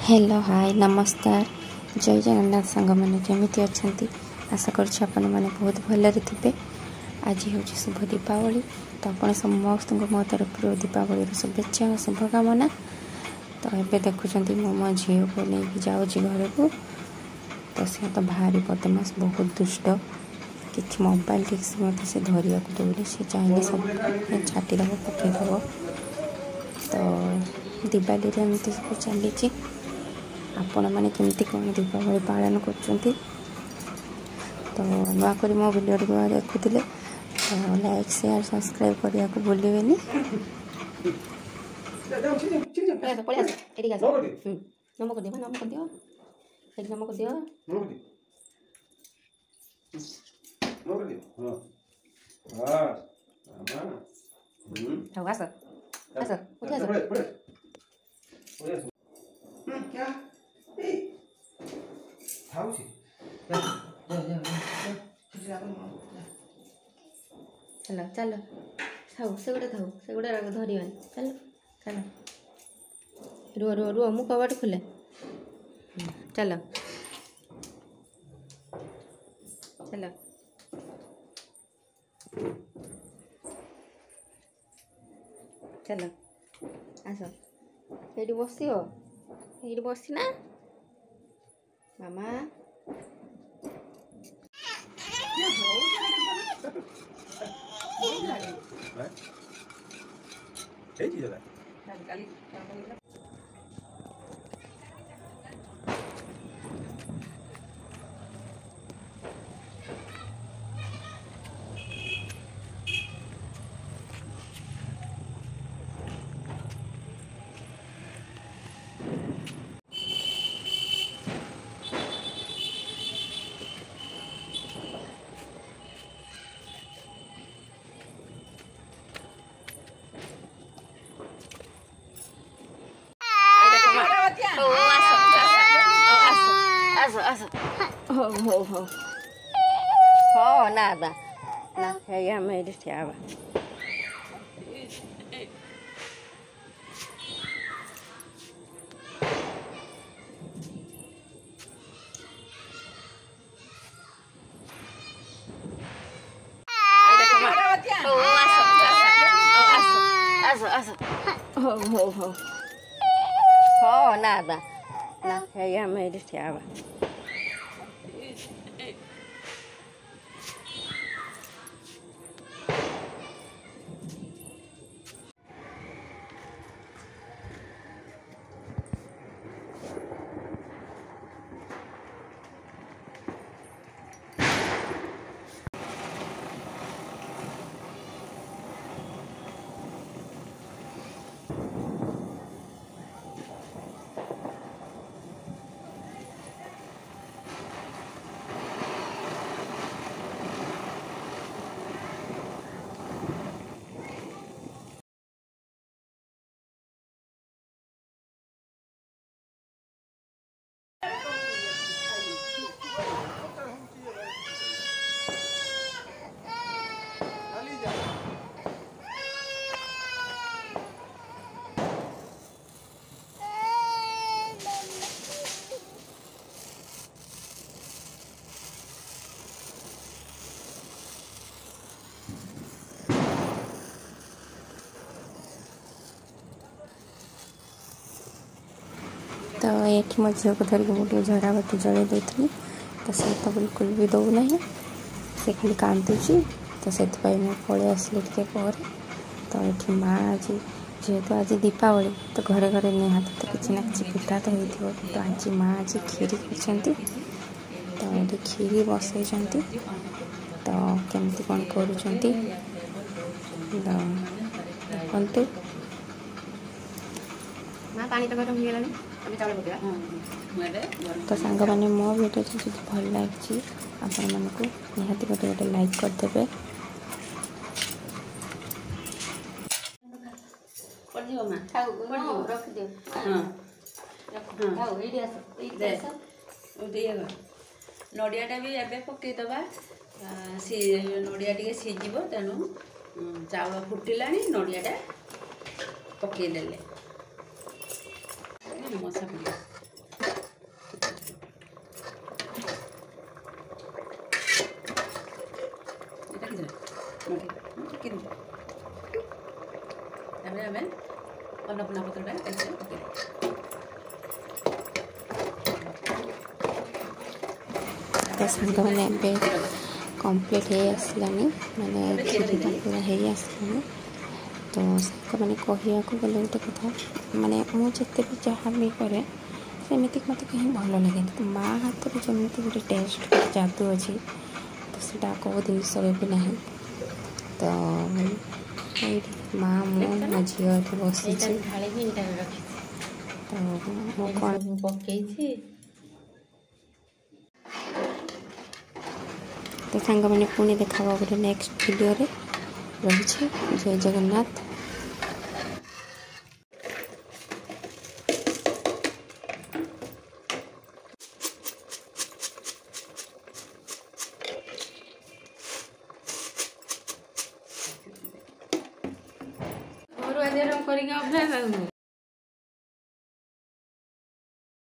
Hello hi नमस्कार जय जगन्नाथ सांग मैंने जमी अच्छा आशा कर बहुत भलि थे। आज हूँ शुभ दीपावली तो आप समस्त मो तरफ दीपावली शुभेच्छा और शुभकामना। तो ये देखुं मो झील को लेकिन जाऊँगी घर को। तो सी तो भारी बदमाश बहुत दुष्ट कि मोबाइल ठीक से मत से धरिया दौड़े सी चाहिए सब छाटिदेव पकईदेव। तो दिवाली एमती सब चली आपण मैंने केमती कौन दीपावली पालन कर। तो नुआक मो भिडियो देखुले तो लाइक शेयर सब्सक्राइब करने को भूलें। नमक दियो नमक दियो नमक दियो चलो चलो थाऊ से गुड़ा धरवानी चलो चलो रुह रुह रुह मु कबाट खुले चलो चलो चलो आस ये बस ना मामा हो nada na ya me deseaba हो nada na ya me deseaba तो ये मो झील को धरिक गोटे झड़ा बाती जल देती। तो सी तो बिल्कुल भी दौना से खाली कांदुची। तो से पलि आसली टे तो ये माँ आज जेहेतु आज दीपावली तो घरे घरे निहाती तो किसी ना कि पिठा तो हो। तो आज माँ आज खीरी कर तो ये खीरी बसई तो केमती कौन कर पानी तो गरम हो तो सांग मैंने मो वीडियो जो भल लगी आपण मानक निहाती गोटे गोटे लाइक करदे। नड़ियाटा भी एवं पकईदबा नड़िया टे सीझ तेणु चाउल फुटिला नड़ियाटा पकईदे मशा पड़े तो सांग मैंने कंप्लीट हो आसलानी माने खीरीटा पूरा हो आसलानी तो सांग मैंने कहया गले गोटे कथा माने मुझे भी जहाँ भी कै सेमती मत कहीं भल लगे तो माँ हाथ में जमी गोटे टेस्ट जादू अच्छी तो सीटा कौ जिस भी ना तो माँ मो झील बस तो पकई तो सांग मैंने पुणी देखा गोटे नेक्स्ट वीडियो रे रही। जय जगन्नाथ। और आज करके